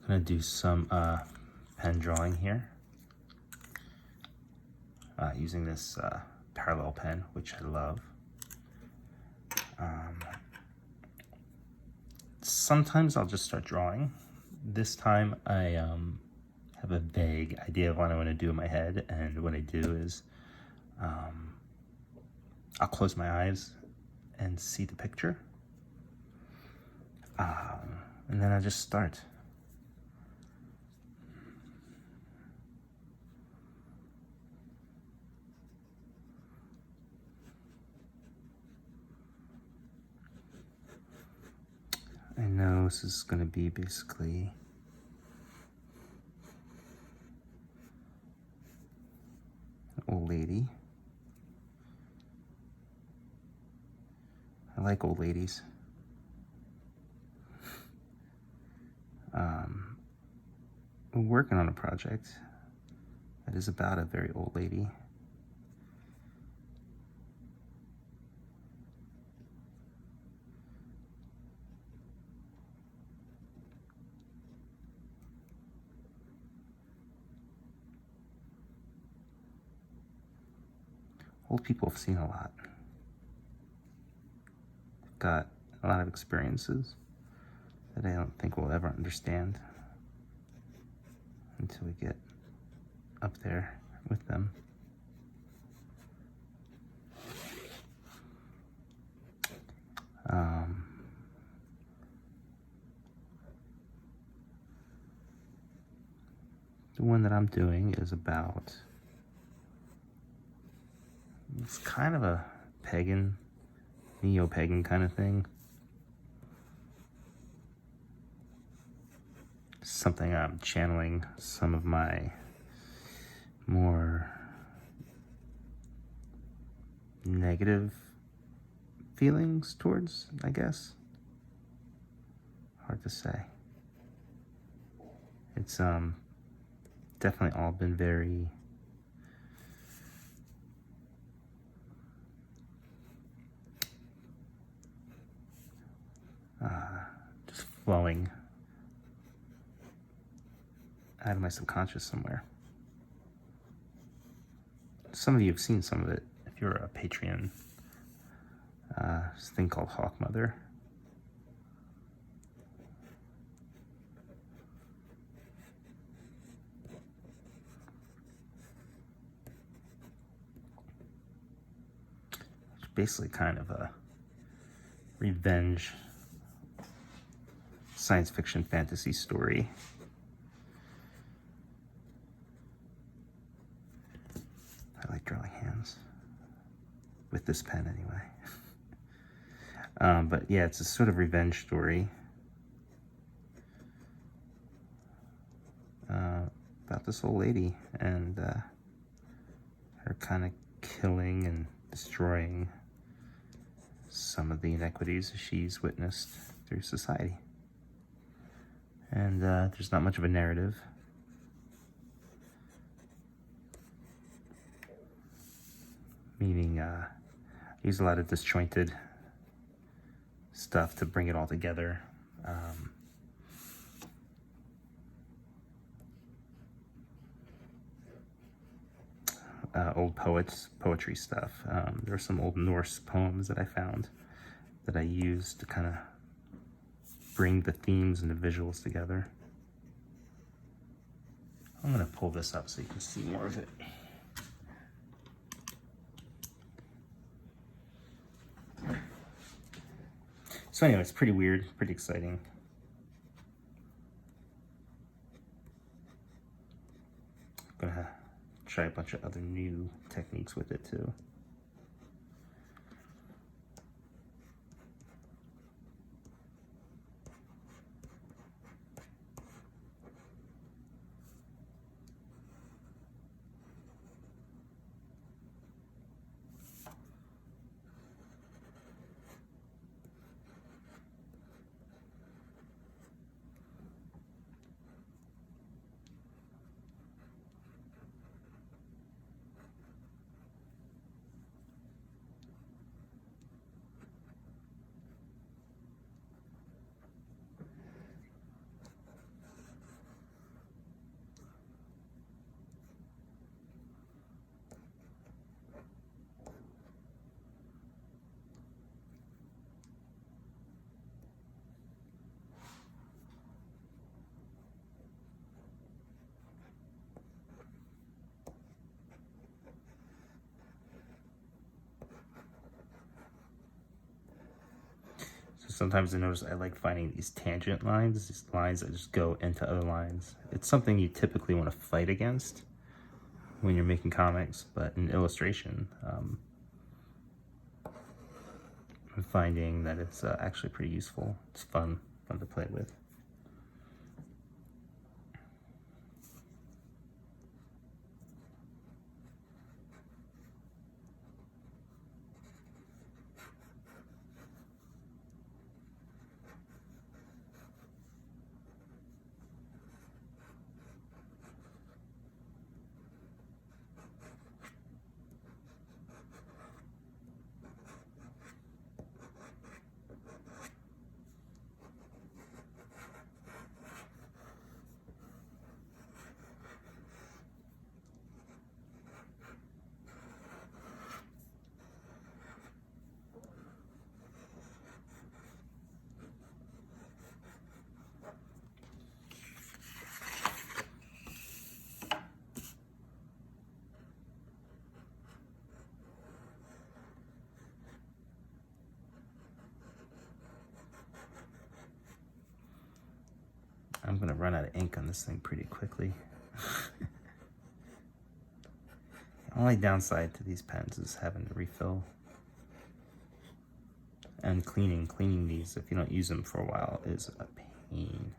gonna do some pen drawing here using this parallel pen, which I love. Sometimes I'll just start drawing. This time I have a vague idea of what I want to do in my head, and what I do is I'll close my eyes and see the picture, and then I just start. I know this is going to be basically an old lady. I like old ladies. We're working on a project that is about a very old lady. Old people have seen a lot. They've got a lot of experiences that I don't think we'll ever understand until we get up there with them. The one that I'm doing is about, it's kind of a pagan, neo-pagan kind of thing. Something I'm channeling some of my more negative feelings towards, I guess. Hard to say. It's definitely all been very just flowing out of my subconscious somewhere. Some of you have seen some of it if you're a Patreon. This thing called Hawk Mother. It's basically kind of a revenge science fiction fantasy story. I like drawing hands with this pen anyway. But yeah, it's a sort of revenge story about this old lady and her kind of killing and destroying some of the inequities she's witnessed through society. And there's not much of a narrative. Meaning, use a lot of disjointed stuff to bring it all together. Old poetry stuff. There are some old Norse poems that I found that I used to kind of bring the themes and the visuals together. I'm going to pull this up so you can see more of it. So anyway, it's pretty weird, pretty exciting. I'm gonna try a bunch of other new techniques with it too. Sometimes I notice I like finding these tangent lines, these lines that just go into other lines. It's something you typically want to fight against when you're making comics, but in illustration, I'm finding that it's actually pretty useful. It's fun to play with. I'm gonna run out of ink on this thing pretty quickly. Only downside to these pens is having to refill and cleaning these if you don't use them for a while is a pain.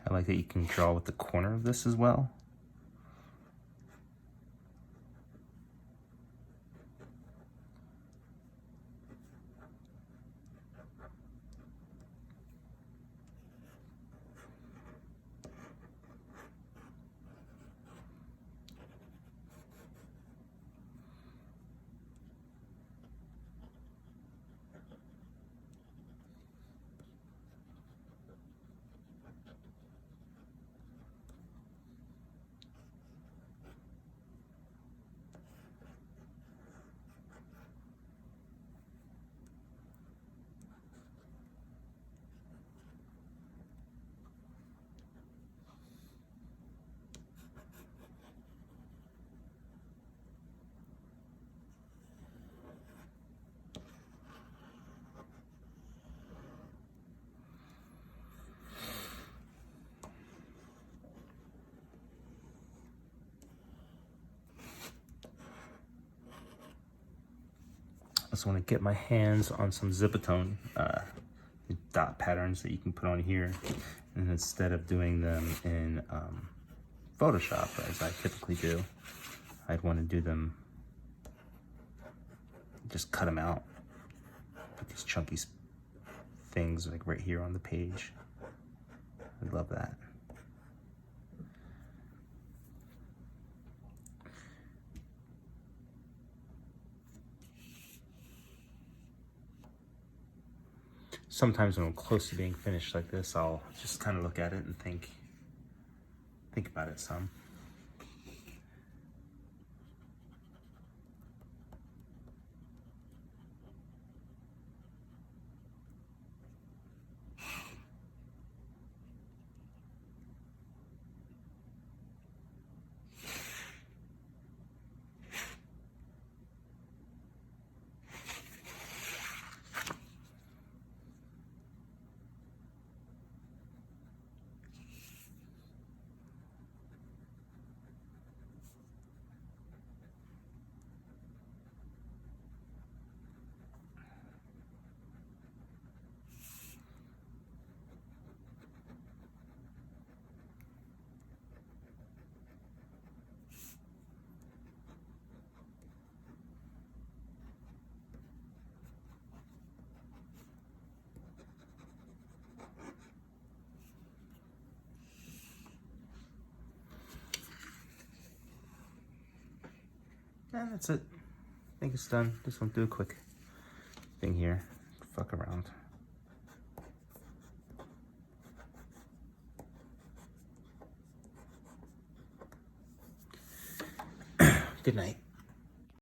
I like that you can draw with the corner of this as well. I just want to get my hands on some Zipatone dot patterns that you can put on here, and instead of doing them in Photoshop as I typically do, I'd want to do them, just cut them out, put these chunky things like right here on the page. I love that. Sometimes when I'm close to being finished like this, I'll just kind of look at it and think about it some. And that's it. I think it's done. Just want to do a quick thing here. Fuck around. Good night.